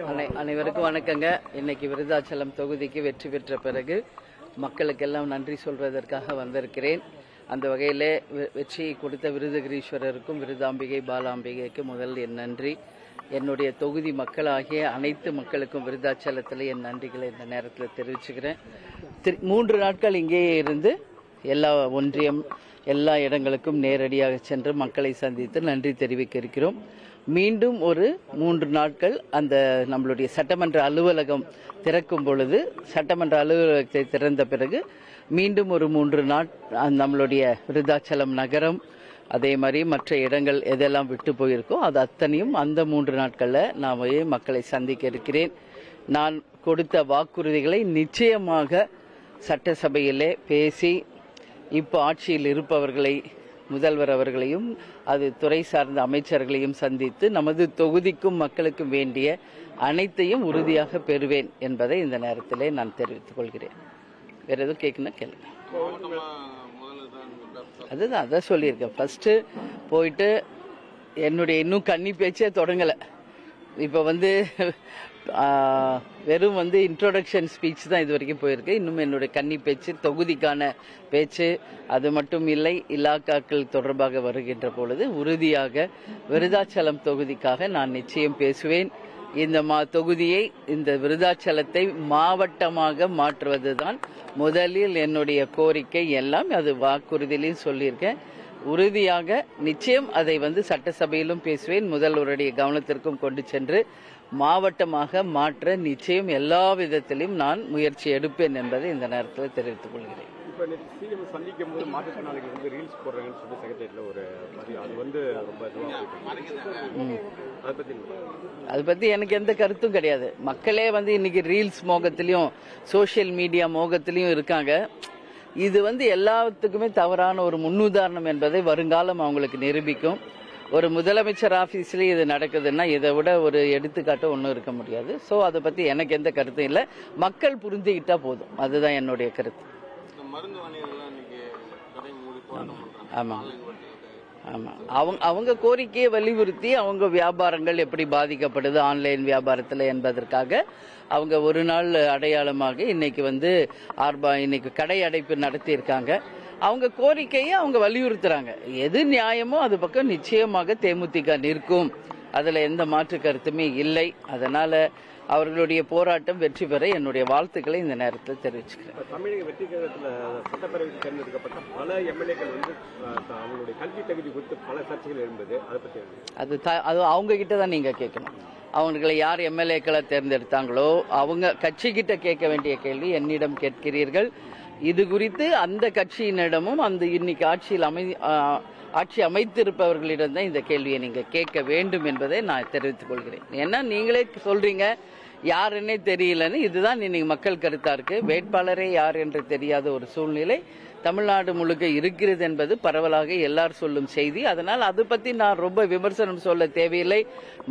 அனைவருக்கும் வணக்கங்க. இன்னைக்கு விருதாச்சலம் தொகுதிக்கு வெற்றி பெற்ற பிறகு மக்களுக்கெல்லாம் நன்றி சொல்வதற்காக வந்திருக்கிறேன். அந்த வகையிலே வெற்றியை கொடுத்த விருதகிரீஸ்வரருக்கும் விருதாம்பிகை பாலாம்பிகைக்கு முதல் என் நன்றி. என்னுடைய தொகுதி மக்களாகிய அனைத்து மக்களுக்கும் விருதாச்சலத்தில் என் நன்றிகளை இந்த நேரத்தில் தெரிவிச்சுக்கிறேன். 3 நாட்கள் இங்கேயே இருந்து எல்லா ஒன்றியம் எல்லா இடங்களுக்கும் நேரடியாக சென்று மக்களை சந்தித்து நன்றி தெரிவிக்க இருக்கிறோம். மீண்டும் ஒரு 3 நாட்கள் அந்த நம்மளுடைய சட்டமன்ற அலுவலகம் திறக்கும் பொழுது, சட்டமன்ற அலுவலகத்தை திறந்த பிறகு மீண்டும் ஒரு 3 நாள் நம்மளுடைய விருதாச்சலம் நகரம், அதே மாதிரி மற்ற இடங்கள் எதெல்லாம் விட்டு போயிருக்கோ அது அத்தனையும் அந்த 3 நாட்களில் நான் மக்களை சந்திக்க இருக்கிறேன். நான் கொடுத்த வாக்குறுதிகளை நிச்சயமாக சட்டசபையிலே பேசி இப்போ ஆட்சியில் இருப்பவர்களை, முதல்வர் அவர்களையும் அது துறை சார்ந்த அமைச்சர்களையும் சந்தித்து நமது தொகுதிக்கும் மக்களுக்கும் வேண்டிய அனைத்தையும் உறுதியாக பெறுவேன் என்பதை இந்த நேரத்திலே நான் தெரிவித்துக் கொள்கிறேன். வேற எதுவும் கேட்கணும் கேளுங்க. அதுதான் அதான் சொல்லியிருக்கேன். ஃபர்ஸ்ட் போயிட்டு என்னுடைய இன்னும் கன்னி பேச்சே தொடங்கலை. இப்போ வெறும் இன்ட்ரோடக்ஷன் ஸ்பீச் தான் இது வரைக்கும் போயிருக்கு. இன்னும் என்னுடைய கன்னி பேச்சு, தொகுதிக்கான பேச்சு, அது மட்டும் இல்லை, இலாக்காக்கள் தொடர்பாக வருகின்ற பொழுது உறுதியாக விருதாச்சலம் தொகுதிக்காக நான் நிச்சயம் பேசுவேன். இந்த தொகுதியை, இந்த விருதாச்சலத்தை மாவட்டமாக மாற்றுவதுதான் முதலில் என்னுடைய கோரிக்கை. எல்லாம் அது வாக்குறுதியிலையும் சொல்லியிருக்கேன். உறுதியாக நிச்சயம் அதை சட்டசபையிலும் பேசுவேன். முதல்வருடைய கவனத்திற்கும் கொண்டு சென்று மாவட்டமாக மாற்ற நிச்சயம் எல்லா விதத்திலும் நான் முயற்சி எடுப்பேன் என்பதை இந்த நேரத்தில் தெரிவித்துக் கொள்கிறேன். சந்திக்கும் போது மாற்றுத்திறனாளிகள் ரீல்ஸ் போடுறாங்கன்னு சொல்லி செக்ரட்டரியேட்ல ஒரு அதை பத்தி எனக்கு எந்த கருத்தும் கிடையாது. மக்களே இன்னைக்கு ரீல்ஸ் மோகத்திலையும் சோசியல் மீடியா மோகத்திலையும் இருக்காங்க. இது எல்லாத்துக்குமே தவறான ஒரு முன்னுதாரணம் என்பதை வருங்காலம் அவங்களுக்கு நிரூபிக்கும். ஒரு முதலமைச்சர் ஆபீஸ்லயே இது நடக்குதுன்னா இதை விட ஒரு எடுத்துக்காட்டு ஒன்றும் இருக்க முடியாது. ஸோ அதை பத்தி எனக்கு எந்த கருத்தும் இல்லை. மக்கள் புரிஞ்சுக்கிட்டா போதும், அதுதான் என்னுடைய கருத்து. ஆமா ஆமா, அவங்க கோரிக்கையை வலியுறுத்தி அவங்க வியாபாரங்கள் எப்படி பாதிக்கப்படுது ஆன்லைன் வியாபாரத்தில் என்பதற்காக அவங்க ஒரு நாள் அடையாளமாக இன்னைக்கு இன்னைக்கு கடை அடைப்பு நடத்தியிருக்காங்க. அவங்க கோரிக்கையை அவங்க வலியுறுத்துறாங்க. எது நியாயமோ அது பக்கம் நிச்சயமாக தேமுதிக நிற்கும். அதுல எந்த மாற்று கருத்துமே இல்லை. அதனால அவர்களுடைய போராட்டம் வெற்றி பெற என்னுடைய வாழ்த்துக்களை இந்த நேரத்தில் தெரிவிச்சுக்கிறேன். தமிழக வெற்றி கழகத்தில் சட்டப்பேரவைக்கு தேர்ந்தெடுக்கப்பட்ட பல எம்எல்ஏக்கள் அவங்களுடைய கல்வி தகுதி குறித்து பல சர்ச்சைகள் எழுந்தது. அதை பற்றி அது அவங்க கிட்ட தான் நீங்க கேட்கணும். அவங்களை யார் எம்எல்ஏக்களை தேர்ந்தெடுத்தாங்களோ அவங்க கட்சி கிட்ட கேட்க வேண்டிய கேள்வி என்னிடம் கேட்கிறீர்கள். இது குறித்து அந்த கட்சியினிடமும் இன்னைக்கு ஆட்சி அமைத்திருப்பவர்களிடம் தான் இந்த கேள்வியை நீங்க கேட்க வேண்டும் என்பதை நான் தெரிவித்துக் கொள்கிறேன். ஏன்னா நீங்களே சொல்றீங்க யாருன்னே தெரியலன்னு. இதுதான் இன்னைக்கு மக்கள் கருத்தா இருக்கு. வேட்பாளரே யார் என்று தெரியாத ஒரு சூழ்நிலை தமிழ்நாடு முழுக்க இருக்கிறது என்பது பரவலாக எல்லாரும் சொல்லும் செய்தி. அதனால் அது பத்தி நான் ரொம்ப விமர்சனம் சொல்ல தேவையில்லை.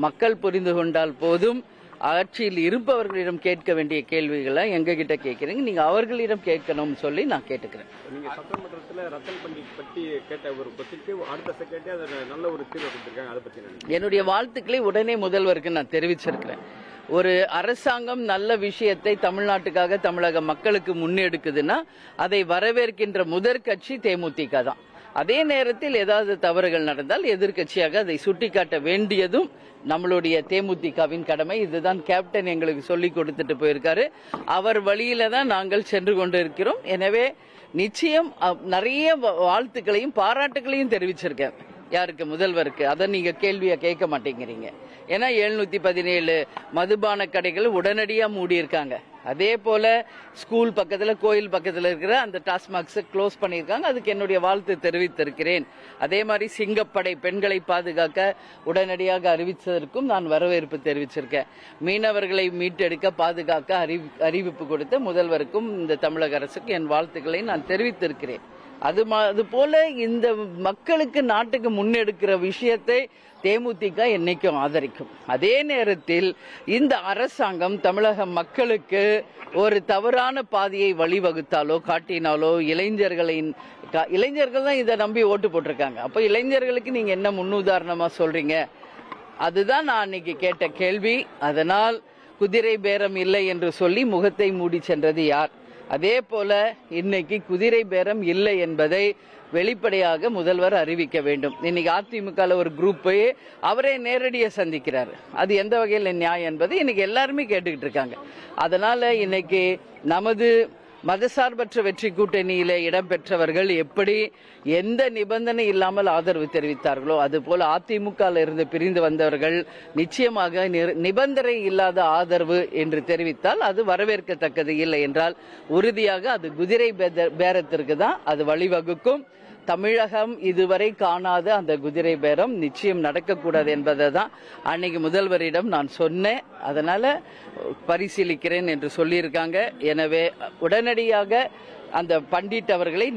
மக்கள் புரிந்து கொண்டால் போதும். ஆட்சியில் இருப்பவர்களிடம் கேட்க வேண்டிய கேள்விகளை எங்க கிட்ட கேட்கிறீங்க, நீங்க அவர்களிடம் கேட்கணும் சொல்லி நான் கேட்டுக்கிறேன். நீங்க சட்டமன்றத்தில் ரத்தன் பண்டிட் பற்றி கேட்ட ஒரு பத்திரிக்கை அடுத்த செகண்டே அதை நல்ல ஒரு தீர்வு கொடுத்திருக்காங்க. அதை பத்தி என்னுடைய வாழ்த்துக்களை உடனே முதல்வருக்கு நான் தெரிவிச்சிருக்கிறேன். ஒரு அரசாங்கம் நல்ல விஷயத்தை தமிழ்நாட்டுக்காக தமிழக மக்களுக்கு முன்னெடுக்குதுன்னா அதை வரவேற்கின்ற முதற் கட்சி தேமுதிக தான். அதே நேரத்தில் ஏதாவது தவறுகள் நடந்தால் எதிர்கட்சியாக அதை சுட்டிக்காட்ட வேண்டியதும் நம்மளுடைய தேமுதிகவின் கடமை. இதுதான் கேப்டன் எங்களுக்கு சொல்லி கொடுத்துட்டு போயிருக்காரு. அவர் வழியில தான் நாங்கள் சென்று கொண்டிருக்கிறோம். எனவே நிச்சயம் நிறைய வாழ்த்துக்களையும் பாராட்டுகளையும் தெரிவிச்சிருக்கேன். யாருக்கு? முதல்வருக்கு. அதை நீங்க கேள்வியா கேட்க மாட்டேங்கிறீங்க. ஏன்னா 717 மதுபான கடைகள் உடனடியா மூடி இருக்காங்க. அதே போல ஸ்கூல் பக்கத்துல, கோயில் பக்கத்துல இருக்கிற அந்த டாஸ்மாக்ஸ் க்ளோஸ் பண்ணியிருக்காங்க. அதுக்கு என்னுடைய வாழ்த்து தெரிவித்திருக்கிறேன். அதே மாதிரி சிங்கப்படை பெண்களை பாதுகாக்க உடனடியாக அறிவித்ததற்கும் நான் வரவேற்பு தெரிவிச்சிருக்கேன். மீனவர்களை மீட்டெடுக்க பாதுகாக்க அறிவிப்பு கொடுத்த முதல்வருக்கும் இந்த தமிழக அரசுக்கு என் வாழ்த்துக்களை நான் தெரிவித்திருக்கிறேன். அது போல இந்த மக்களுக்கு, நாட்டுக்கு முன்னெடுக்கிற விஷயத்தை தேமுதிக என்னைக்கும் ஆதரிக்கும். அதே நேரத்தில் இந்த அரசாங்கம் தமிழக மக்களுக்கு ஒரு தவறான பாதையை வழிவகுத்தாலோ காட்டினாலோ இளைஞர்கள் தான் இதை நம்பி ஓட்டு போட்டிருக்காங்க. அப்ப இளைஞர்களுக்கு நீங்க என்ன முன்னுதாரணமா சொல்றீங்க? அதுதான் நான் அன்னைக்கு கேட்ட கேள்வி. அதனால் குதிரை பேரம் இல்லை என்று சொல்லி முகத்தை மூடி சென்றது யார்? அதே போல இன்னைக்கு குதிரை பேரம் இல்லை என்பதை வெளிப்படையாக முதல்வர் அறிவிக்க வேண்டும். இன்னைக்கு அதிமுக ஒரு குரூப்பை அவரே நேரடியாக சந்திக்கிறார். அது எந்த வகையில் நியாயம் என்பது இன்னைக்கு எல்லாருமே கேட்டுக்கிட்டு இருக்காங்க. அதனால இன்னைக்கு நமது மதசார்பற்ற வெற்றி கூட்டணியில இடம்பெற்றவர்கள் எப்படி எந்த நிபந்தனை இல்லாமல் ஆதரவு தெரிவித்தார்களோ அதுபோல அதிமுக இருந்து பிரிந்து வந்தவர்கள் நிச்சயமாக நிபந்தனை இல்லாத ஆதரவு என்று தெரிவித்தால் அது வரவேற்கத்தக்கது. இல்லை என்றால் உறுதியாக அது குதிரை பேரத்திற்கு தான் அது வழிவகுக்கும். தமிழகம் இதுவரை காணாத அந்த குதிரை பேரம் நிச்சயம் நடக்கக்கூடாது என்பதை தான் அன்னைக்கு முதல்வரிடம் நான் சொன்னேன். அதனால பரிசீலிக்கிறேன் என்று சொல்லியிருக்காங்க. எனவே உடனடியாக அந்த பண்டிட் அவர்களை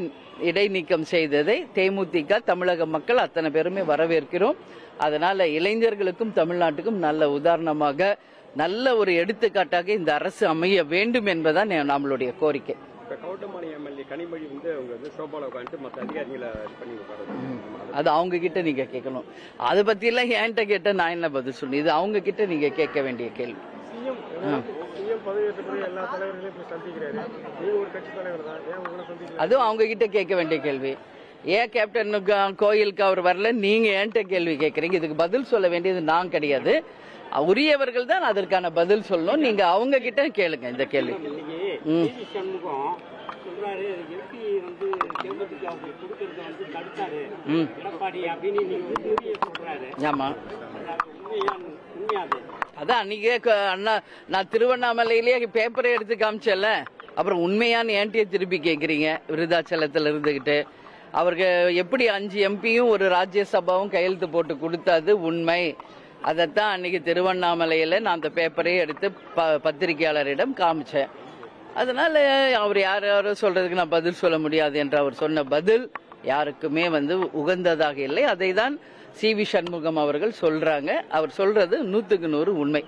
இடைநீக்கம் செய்ததை தேமுதிக தமிழக மக்கள் அத்தனை பேருமே வரவேற்கிறோம். அதனால இளைஞர்களுக்கும் தமிழ்நாட்டுக்கும் நல்ல உதாரணமாக நல்ல ஒரு எடுத்துக்காட்டாக இந்த அரசு அமைய வேண்டும் என்பதுதான் நம்மளுடைய கோரிக்கை. கவுண்டமணி எம்எல்ஏ கனிமொழி அவங்க சோபால உட்காந்து மற்ற அதிகாரிகளை பண்ணி அது அவங்க கிட்ட நீங்க கேட்கணும். அதை பத்தி எல்லாம் என்கிட்ட கேட்ட நான் என்ன பதில் சொன்னேன்? இது அவங்க கிட்ட நீங்க கேட்க வேண்டிய கேள்வி. அதுவும் அவங்க கிட்ட கேட்க வேண்டிய கேள்வி. ஏன் கேப்டனுக்கு கோயிலுக்கு அவர் வரல, நீங்க என்கிட்ட கேள்வி கேட்கறீங்க? இதுக்கு பதில் சொல்ல வேண்டியது நான் கிடையாது, உரியவர்கள் தான் அதற்கான பதில் சொல்லணும். நீங்க அவங்க கிட்ட கேளுங்க இந்த கேள்வி. ஆமா, அதான் அன்னைக்கே அண்ணா நான் திருவண்ணாமலையிலேயே பேப்பரை எடுத்து காமிச்சல, அப்புறம் உண்மையான்னு ஏன்ட்டியே திருப்பி கேட்குறீங்க? விருதாச்சலத்தில் இருந்துகிட்டு அவருக்கு எப்படி 5 எம்பியும் ஒரு ராஜ்யசபாவும் கையெழுத்து போட்டு கொடுத்தது உண்மை. அதைத்தான் அன்னைக்கு திருவண்ணாமலையில நான் அந்த பேப்பரை எடுத்து பத்திரிகையாளரிடம் காமிச்சேன். அதனால அவர் யாரோ சொல்றதுக்கு நான் பதில் சொல்ல முடியாது என்று அவர் சொன்ன பதில் யாருக்குமே உகந்ததாக இல்லை. அதை தான் சி.வி. சண்முகம் அவர்கள் சொல்றாங்க. அவர் சொல்றது 100க்கு 100 உண்மை.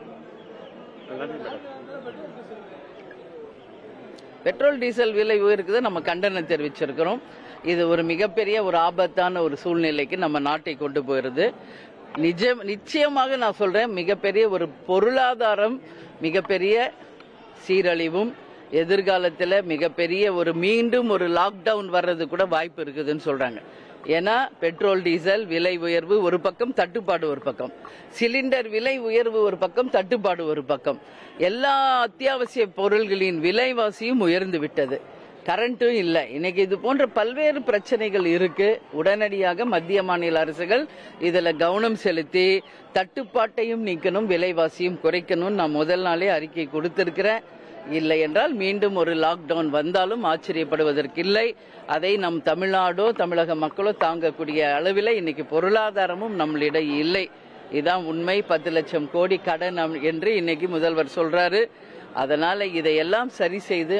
பெட்ரோல் டீசல் விலை உயர்வுக்கு நம்ம கண்டனம் தெரிவிச்சிருக்கிறோம். இது ஒரு மிகப்பெரிய ஒரு ஆபத்தான ஒரு சூழ்நிலைக்கு நம்ம நாட்டை கொண்டு போயிருது. நிச்சயமாக நான் சொல்றேன், மிகப்பெரிய ஒரு பொருளாதாரம் மிகப்பெரிய சீரழிவும் எதிர்காலத்தில் மிகப்பெரிய ஒரு மீண்டும் ஒரு லாக்டவுன் வர்றது கூட வாய்ப்பு இருக்குதுன்னு சொல்றாங்க. ஏன்னா பெட்ரோல் டீசல் விலை உயர்வு ஒரு பக்கம், தட்டுப்பாடு ஒரு பக்கம், சிலிண்டர் விலை உயர்வு ஒரு பக்கம், தட்டுப்பாடு ஒரு பக்கம், எல்லா அத்தியாவசிய பொருள்களின் விலைவாசியும் உயர்ந்து விட்டது. கரண்ட்டும் இல்லை. இன்னைக்கு இது போன்ற பல்வேறு பிரச்சனைகள் இருக்கு. உடனடியாக மத்திய மாநில அரசுகள் இதுல கவனம் செலுத்தி தட்டுப்பாட்டையும் நீக்கணும், விலைவாசியும் குறைக்கணும். நான் முதல் நாளே அறிக்கை கொடுத்திருக்கிறேன். இல்லை என்றால் மீண்டும் ஒரு லாக்டவுன் வந்தாலும் ஆச்சரியப்படுவதற்கில்லை. அதை நம் தமிழ்நாடோ தமிழக மக்களோ தாங்கக்கூடிய அளவில் இன்னைக்கு பொருளாதாரமும் நம்மளிடம் இல்லை. இதுதான் உண்மை. 10 லட்சம் கோடி கடன் என்று இன்னைக்கு முதல்வர் சொல்றாரு. அதனால இதையெல்லாம் சரி செய்து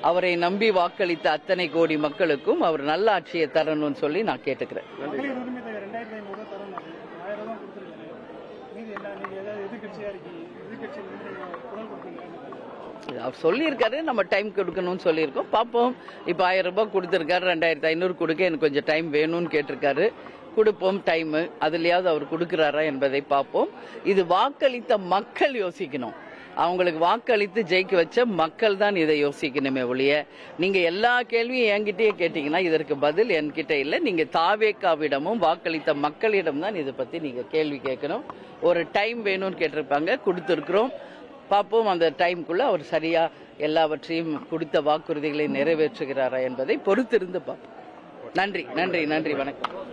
அவரை நம்பி வாக்களித்த அத்தனை கோடி மக்களுக்கும் அவர் நல்ல ஆட்சியை தரணும்னு சொல்லி நான் கேட்டுக்கிறேன். அவர் சொல்லியிருக்காரு, நம்ம டைம் கொடுக்கணும்னு சொல்லியிருக்கோம். பார்ப்போம். இப்போ 1000 ரூபாய் கொடுத்திருக்காரு, 2500 கொடுக்க எனக்கு கொஞ்சம் டைம் வேணும்னு கேட்டிருக்காரு. கொடுப்போம் டைம். அதுலயாவது அவர் கொடுக்கிறாரா என்பதை பார்ப்போம். இது வாக்களித்த மக்கள் யோசிக்கணும். அவங்களுக்கு வாக்களித்து ஜெயிக்க வச்ச மக்கள் தான் இதை யோசிக்கணுமே ஒழிய நீங்க எல்லா கேள்வியும் என்கிட்டயே கேட்டீங்கன்னா இதற்கு பதில் என்கிட்ட இல்லை. நீங்க தாவேக்காவிடமும் வாக்களித்த மக்களிடம் தான் இதை பத்தி நீங்க கேள்வி கேட்கணும். ஒரு டைம் வேணும்னு கேட்டிருப்பாங்க, கொடுத்திருக்கிறோம். பார்ப்போம் அந்த டைம்குள்ள அவர் சரியா எல்லாவற்றையும் கொடுத்த வாக்குறுதிகளை நிறைவேற்றுகிறாரா என்பதை பொறுத்திருந்து பார்ப்போம். நன்றி, நன்றி, நன்றி, வணக்கம்.